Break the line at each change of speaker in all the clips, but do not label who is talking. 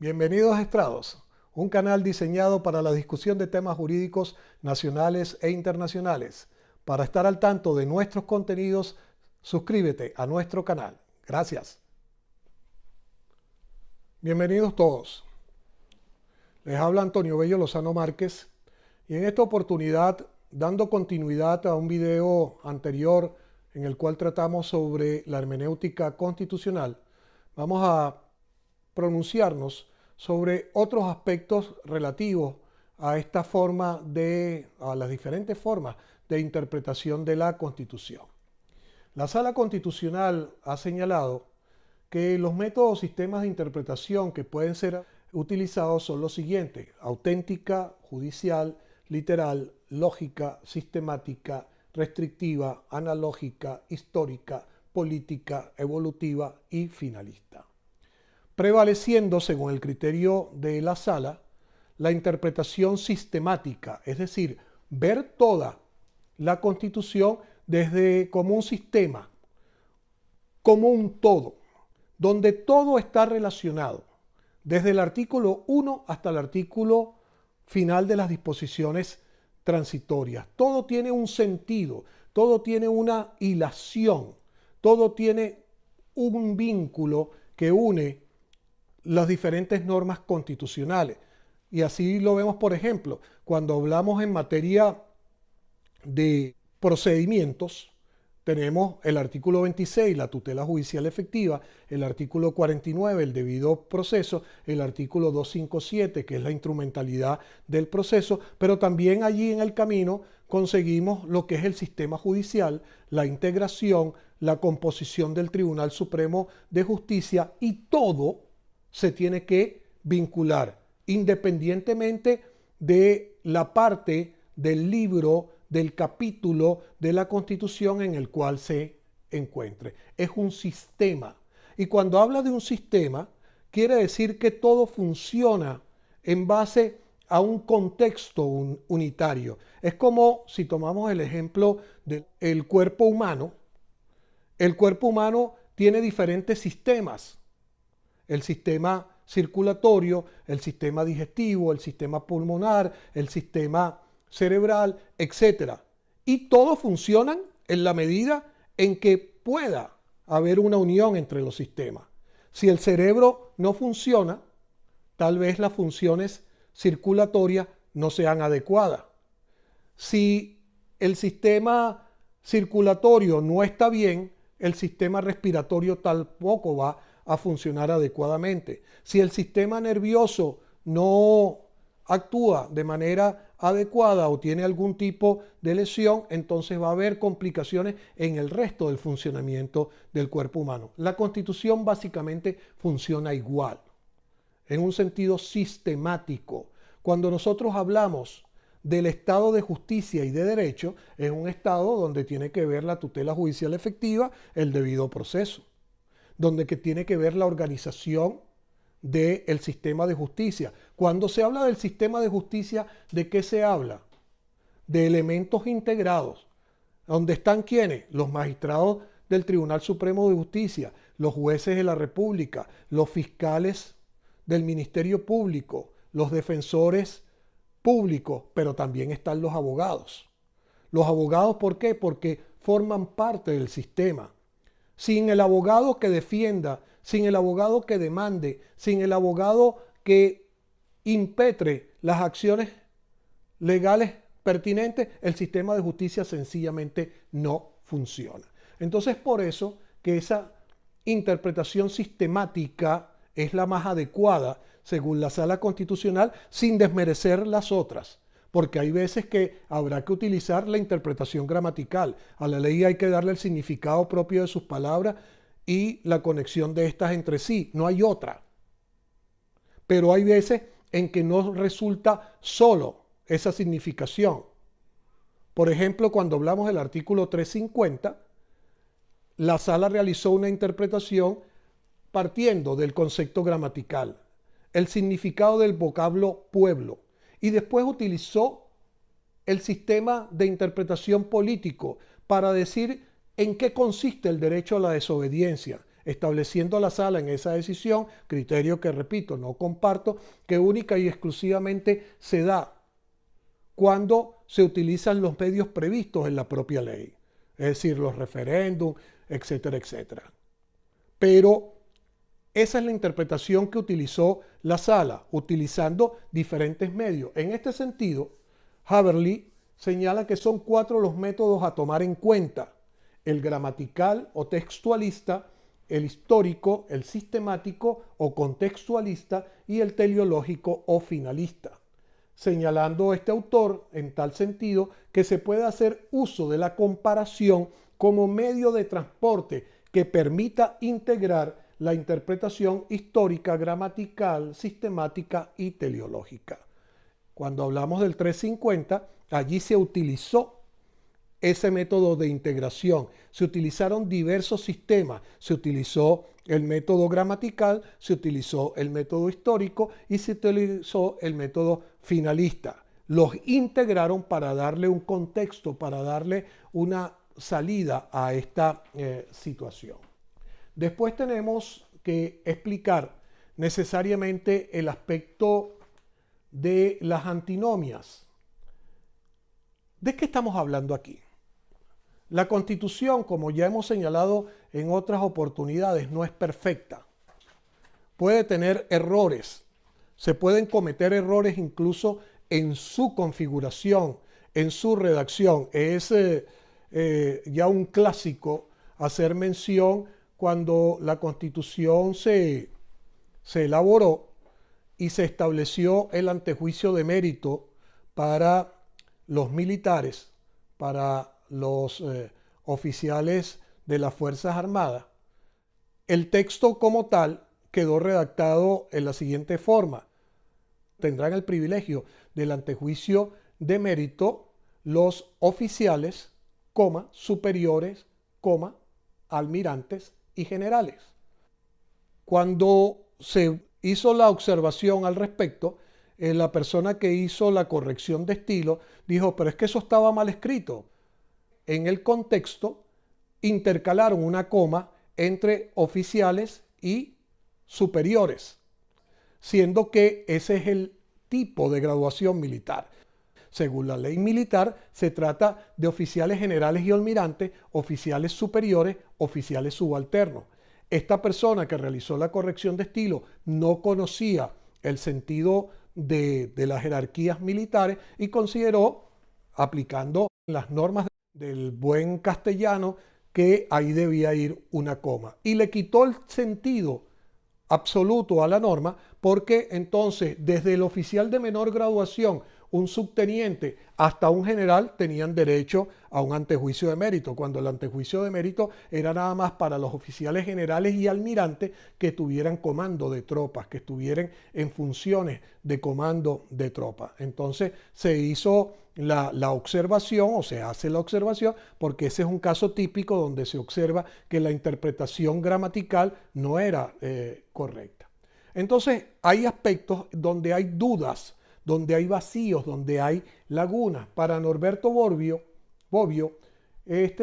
Bienvenidos a Estrados, un canal diseñado para la discusión de temas jurídicos nacionales e internacionales. Para estar al tanto de nuestros contenidos, suscríbete a nuestro canal. Gracias. Bienvenidos todos. Les habla Antonio Bello Lozano Márquez y en esta oportunidad, dando continuidad a un video anterior en el cual tratamos sobre la hermenéutica constitucional, vamos a pronunciarnos sobre otros aspectos relativos a a las diferentes formas de interpretación de la Constitución. La Sala Constitucional ha señalado que los métodos o sistemas de interpretación que pueden ser utilizados son los siguientes: auténtica, judicial, literal, lógica, sistemática, restrictiva, analógica, histórica, política, evolutiva y finalista, prevaleciendo, según el criterio de la Sala, la interpretación sistemática, es decir, ver toda la Constitución como un sistema, como un todo, donde todo está relacionado, desde el artículo 1 hasta el artículo final de las disposiciones transitorias. Todo tiene un sentido, todo tiene una hilación, todo tiene un vínculo que une las diferentes normas constitucionales. Y así lo vemos, por ejemplo, cuando hablamos en materia de procedimientos, tenemos el artículo 26, la tutela judicial efectiva, el artículo 49, el debido proceso, el artículo 257, que es la instrumentalidad del proceso, pero también allí en el camino conseguimos lo que es el sistema judicial, la integración, la composición del Tribunal Supremo de Justicia, y todo se tiene que vincular, independientemente de la parte del libro, del capítulo de la Constitución en el cual se encuentre. Es un sistema. Y cuando habla de un sistema, quiere decir que todo funciona en base a un contexto unitario. Es como si tomamos el ejemplo del cuerpo humano. El cuerpo humano tiene diferentes sistemas. El sistema circulatorio, el sistema digestivo, el sistema pulmonar, el sistema cerebral, etc. Y todos funcionan en la medida en que pueda haber una unión entre los sistemas. Si el cerebro no funciona, tal vez las funciones circulatorias no sean adecuadas. Si el sistema circulatorio no está bien, el sistema respiratorio tampoco va a funcionar adecuadamente. Si el sistema nervioso no actúa de manera adecuada o tiene algún tipo de lesión, entonces va a haber complicaciones en el resto del funcionamiento del cuerpo humano. La Constitución básicamente funciona igual, en un sentido sistemático. Cuando nosotros hablamos del Estado de justicia y de derecho, es un Estado donde tiene que ver la tutela judicial efectiva, el debido proceso, donde tiene que ver la organización del sistema de justicia. Cuando se habla del sistema de justicia, ¿de qué se habla? De elementos integrados. ¿Dónde están quiénes? Los magistrados del Tribunal Supremo de Justicia, los jueces de la República, los fiscales del Ministerio Público, los defensores públicos, pero también están los abogados. Los abogados, ¿por qué? Porque forman parte del sistema. Sin el abogado que defienda, sin el abogado que demande, sin el abogado que impetre las acciones legales pertinentes, el sistema de justicia sencillamente no funciona. Entonces, por eso que esa interpretación sistemática es la más adecuada según la Sala Constitucional, sin desmerecer las otras. Porque hay veces que habrá que utilizar la interpretación gramatical. A la ley hay que darle el significado propio de sus palabras y la conexión de estas entre sí. No hay otra. Pero hay veces en que no resulta solo esa significación. Por ejemplo, cuando hablamos del artículo 350, la Sala realizó una interpretación partiendo del concepto gramatical, el significado del vocablo pueblo, y después utilizó el sistema de interpretación político para decir en qué consiste el derecho a la desobediencia, estableciendo la sala en esa decisión, criterio que, repito, no comparto, que única y exclusivamente se da cuando se utilizan los medios previstos en la propia ley, es decir, los referéndums, etcétera, etcétera. Pero esa es la interpretación que utilizó la sala, utilizando diferentes medios. En este sentido, Haberly señala que son 4 los métodos a tomar en cuenta: el gramatical o textualista, el histórico, el sistemático o contextualista y el teleológico o finalista, señalando este autor en tal sentido que se puede hacer uso de la comparación como medio de transporte que permita integrar la interpretación histórica, gramatical, sistemática y teleológica. Cuando hablamos del 350, allí se utilizó ese método de integración. Se utilizaron diversos sistemas. Se utilizó el método gramatical, se utilizó el método histórico y se utilizó el método finalista. Los integraron para darle un contexto, para darle una salida a esta situación. Después tenemos que explicar necesariamente el aspecto de las antinomias. ¿De qué estamos hablando aquí? La Constitución, como ya hemos señalado en otras oportunidades, no es perfecta. Puede tener errores. Se pueden cometer errores incluso en su configuración, en su redacción. Es ya un clásico hacer mención cuando la Constitución se elaboró y se estableció el antejuicio de mérito para los militares, para los oficiales de las Fuerzas Armadas. El texto como tal quedó redactado en la siguiente forma: tendrán el privilegio del antejuicio de mérito los oficiales, superiores, almirantes y generales. Cuando se hizo la observación al respecto, la persona que hizo la corrección de estilo dijo: pero es que eso estaba mal escrito. En el contexto intercalaron una coma entre oficiales y superiores, siendo que ese es el tipo de graduación militar. Según la ley militar, se trata de oficiales generales y almirantes, oficiales superiores, oficiales subalternos. Esta persona que realizó la corrección de estilo no conocía el sentido de las jerarquías militares y consideró, aplicando las normas del buen castellano, que ahí debía ir una coma. Y le quitó el sentido absoluto a la norma, porque entonces desde el oficial de menor graduación, un subteniente, hasta un general tenían derecho a un antejuicio de mérito, cuando el antejuicio de mérito era nada más para los oficiales generales y almirantes que tuvieran comando de tropas, que estuvieran en funciones de comando de tropas. Entonces se hizo la observación, o se hace la observación, porque ese es un caso típico donde se observa que la interpretación gramatical no era correcta. Entonces hay aspectos donde hay dudas, donde hay vacíos, donde hay lagunas. Para Norberto Bobbio,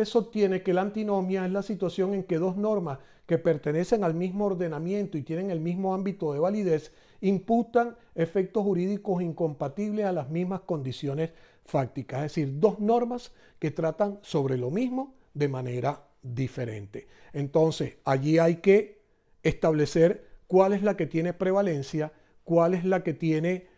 sostiene que la antinomia es la situación en que dos normas que pertenecen al mismo ordenamiento y tienen el mismo ámbito de validez imputan efectos jurídicos incompatibles a las mismas condiciones fácticas. Es decir, dos normas que tratan sobre lo mismo de manera diferente. Entonces, allí hay que establecer cuál es la que tiene prevalencia, cuál es la que tiene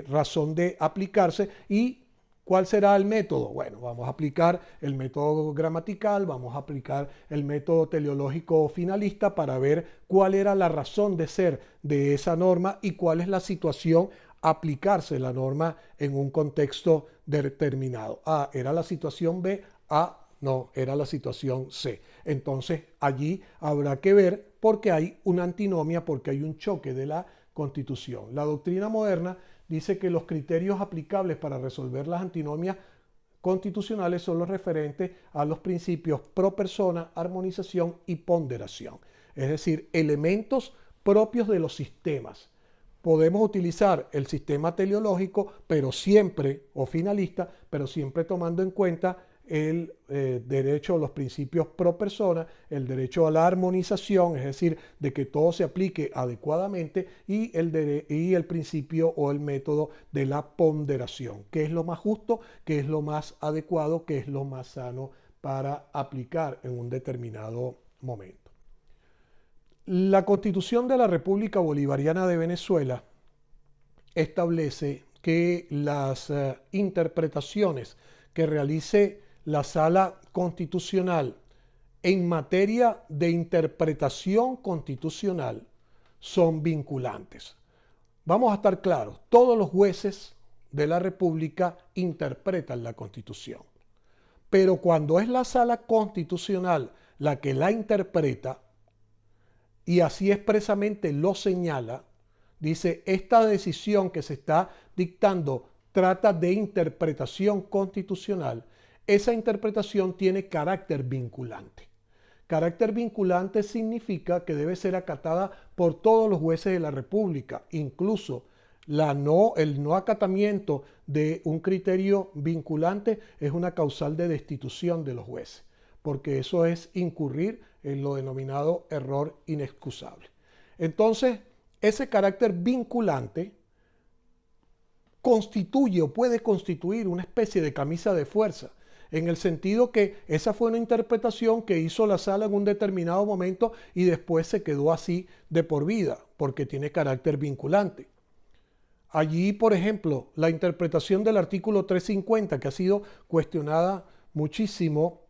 razón de aplicarse y cuál será el método. Bueno, vamos a aplicar el método gramatical, vamos a aplicar el método teleológico finalista para ver cuál era la razón de ser de esa norma y cuál es la situación a aplicarse la norma en un contexto determinado. A era la situación B, A no, era la situación C. Entonces allí habrá que ver porque hay una antinomia, porque hay un choque de la Constitución. La doctrina moderna dice que los criterios aplicables para resolver las antinomias constitucionales son los referentes a los principios pro persona, armonización y ponderación. Es decir, elementos propios de los sistemas. Podemos utilizar el sistema teleológico, pero siempre, o finalista, pero siempre tomando en cuenta el derecho a los principios pro persona, el derecho a la armonización, es decir, de que todo se aplique adecuadamente, y el principio o el método de la ponderación, que es lo más justo, que es lo más adecuado, que es lo más sano para aplicar en un determinado momento. La Constitución de la República Bolivariana de Venezuela establece que las interpretaciones que realice la Sala Constitucional en materia de interpretación constitucional son vinculantes. Vamos a estar claros, todos los jueces de la República interpretan la Constitución, pero cuando es la Sala Constitucional la que la interpreta, y así expresamente lo señala, dice, esta decisión que se está dictando trata de interpretación constitucional, esa interpretación tiene carácter vinculante. Carácter vinculante significa que debe ser acatada por todos los jueces de la República, incluso el no acatamiento de un criterio vinculante es una causal de destitución de los jueces, porque eso es incurrir en lo denominado error inexcusable. Entonces, ese carácter vinculante constituye o puede constituir una especie de camisa de fuerza, en el sentido que esa fue una interpretación que hizo la sala en un determinado momento y después se quedó así de por vida, porque tiene carácter vinculante. Allí, por ejemplo, la interpretación del artículo 350, que ha sido cuestionada muchísimo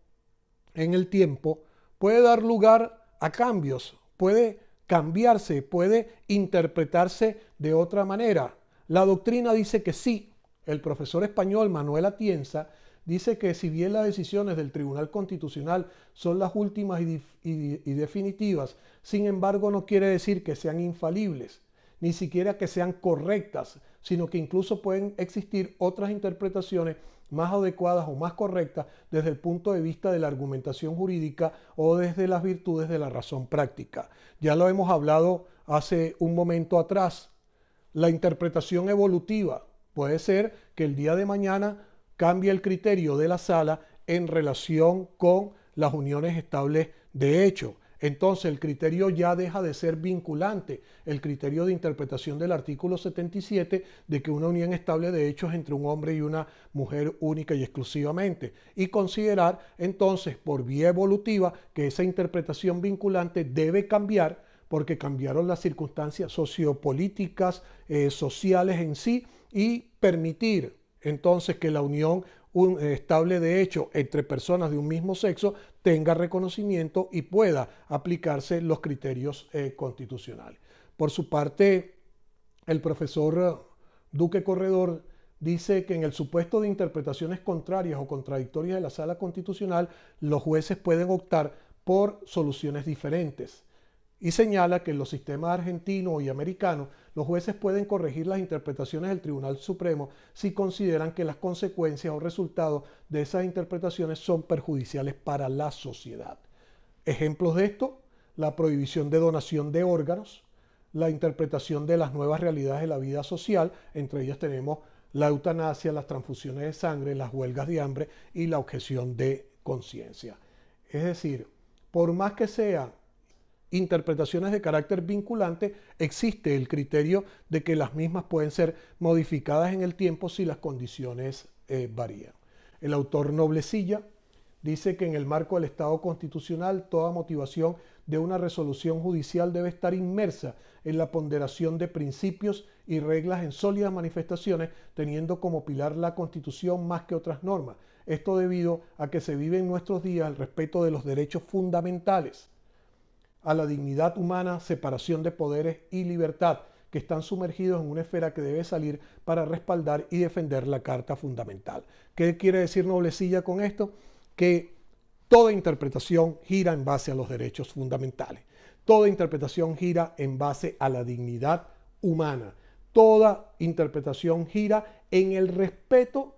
en el tiempo, puede dar lugar a cambios, puede cambiarse, puede interpretarse de otra manera. La doctrina dice que sí. El profesor español Manuel Atienza dice que si bien las decisiones del Tribunal Constitucional son las últimas y definitivas, sin embargo no quiere decir que sean infalibles, ni siquiera que sean correctas, sino que incluso pueden existir otras interpretaciones más adecuadas o más correctas desde el punto de vista de la argumentación jurídica o desde las virtudes de la razón práctica. Ya lo hemos hablado hace un momento atrás. La interpretación evolutiva puede ser que el día de mañana cambie el criterio de la sala en relación con las uniones estables de hecho. Entonces el criterio ya deja de ser vinculante, el criterio de interpretación del artículo 77 de que una unión estable de hecho es entre un hombre y una mujer única y exclusivamente, y considerar entonces por vía evolutiva que esa interpretación vinculante debe cambiar porque cambiaron las circunstancias sociopolíticas, sociales en sí, y permitir entonces que la unión estable de hecho entre personas de un mismo sexo tenga reconocimiento y pueda aplicarse los criterios constitucionales. Por su parte, el profesor Duque Corredor dice que en el supuesto de interpretaciones contrarias o contradictorias de la Sala Constitucional, los jueces pueden optar por soluciones diferentes. Y señala que en los sistemas argentino y americano, los jueces pueden corregir las interpretaciones del Tribunal Supremo si consideran que las consecuencias o resultados de esas interpretaciones son perjudiciales para la sociedad. Ejemplos de esto, la prohibición de donación de órganos, la interpretación de las nuevas realidades de la vida social, entre ellas tenemos la eutanasia, las transfusiones de sangre, las huelgas de hambre y la objeción de conciencia. Es decir, por más que sea interpretaciones de carácter vinculante, existe el criterio de que las mismas pueden ser modificadas en el tiempo si las condiciones varían. El autor Noblecilla dice que en el marco del Estado constitucional toda motivación de una resolución judicial debe estar inmersa en la ponderación de principios y reglas en sólidas manifestaciones, teniendo como pilar la Constitución más que otras normas. Esto debido a que se vive en nuestros días el respeto de los derechos fundamentales a la dignidad humana, separación de poderes y libertad, que están sumergidos en una esfera que debe salir para respaldar y defender la Carta Fundamental. ¿Qué quiere decir Noblecilla con esto? Que toda interpretación gira en base a los derechos fundamentales. Toda interpretación gira en base a la dignidad humana. Toda interpretación gira en el respeto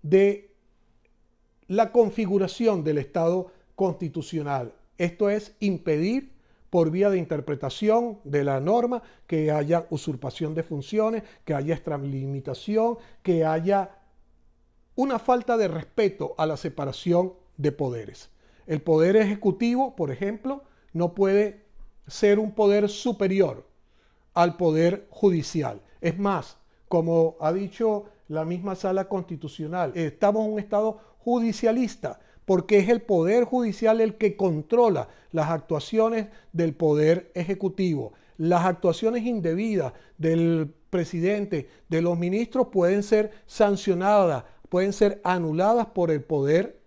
de la configuración del Estado constitucional. Esto es impedir por vía de interpretación de la norma que haya usurpación de funciones, que haya extralimitación, que haya una falta de respeto a la separación de poderes. El poder ejecutivo, por ejemplo, no puede ser un poder superior al poder judicial. Es más, como ha dicho la misma Sala Constitucional, estamos en un estado judicialista, porque es el poder judicial el que controla las actuaciones del poder ejecutivo. Las actuaciones indebidas del presidente, de los ministros, pueden ser sancionadas, pueden ser anuladas por el poder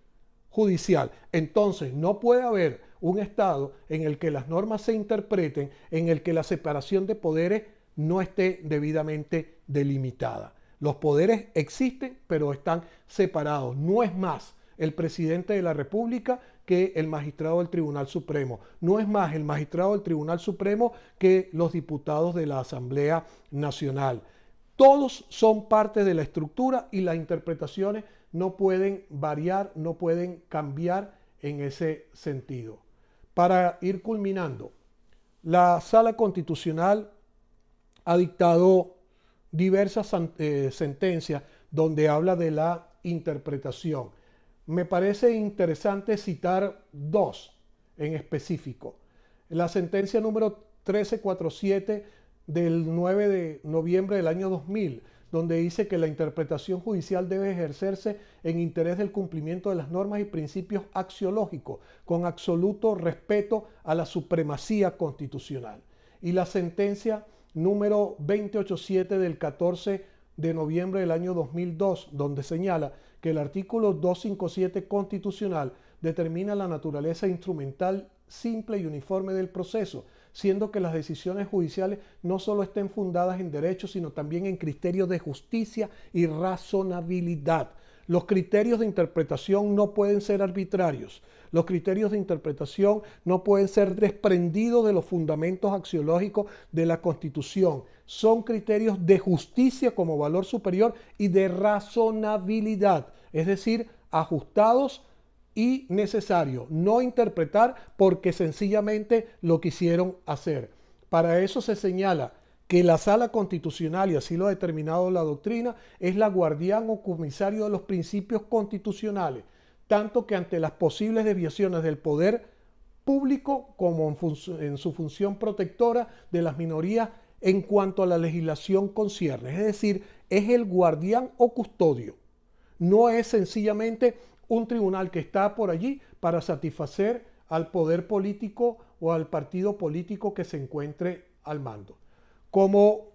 judicial. Entonces, no puede haber un estado en el que las normas se interpreten, en el que la separación de poderes no esté debidamente delimitada. Los poderes existen, pero están separados. No es más el presidente de la República que el magistrado del Tribunal Supremo. No es más el magistrado del Tribunal Supremo que los diputados de la Asamblea Nacional. Todos son parte de la estructura y las interpretaciones no pueden variar, no pueden cambiar en ese sentido. Para ir culminando, la Sala Constitucional ha dictado diversas sentencias donde habla de la interpretación. Me parece interesante citar dos en específico. La sentencia número 1347 del 9 de noviembre del año 2000, donde dice que la interpretación judicial debe ejercerse en interés del cumplimiento de las normas y principios axiológicos, con absoluto respeto a la supremacía constitucional. Y la sentencia número 287 del 14 de noviembre del año 2002, donde señala que el artículo 257 constitucional determina la naturaleza instrumental, simple y uniforme del proceso, siendo que las decisiones judiciales no solo estén fundadas en derechos, sino también en criterios de justicia y razonabilidad. Los criterios de interpretación no pueden ser arbitrarios. Los criterios de interpretación no pueden ser desprendidos de los fundamentos axiológicos de la Constitución. Son criterios de justicia como valor superior y de razonabilidad, es decir, ajustados y necesarios. No interpretar porque sencillamente lo quisieron hacer. Para eso se señala que la Sala Constitucional, y así lo ha determinado la doctrina, es la guardián o comisario de los principios constitucionales, tanto que ante las posibles desviaciones del poder público como en su función protectora de las minorías en cuanto a la legislación concierne. Es decir, es el guardián o custodio. No es sencillamente un tribunal que está por allí para satisfacer al poder político o al partido político que se encuentre al mando. Como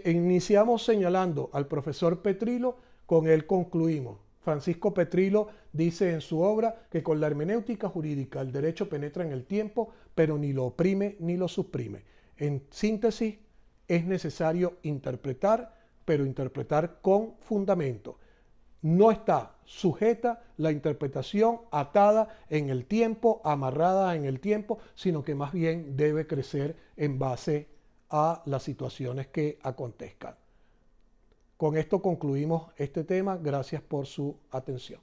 iniciamos señalando al profesor Petrilo, con él concluimos. Francisco Petrilo dice en su obra que con la hermenéutica jurídica el derecho penetra en el tiempo, pero ni lo oprime ni lo suprime. En síntesis, es necesario interpretar, pero interpretar con fundamento. No está sujeta la interpretación atada en el tiempo, amarrada en el tiempo, sino que más bien debe crecer en base a las situaciones que acontezcan. Con esto concluimos este tema. Gracias por su atención.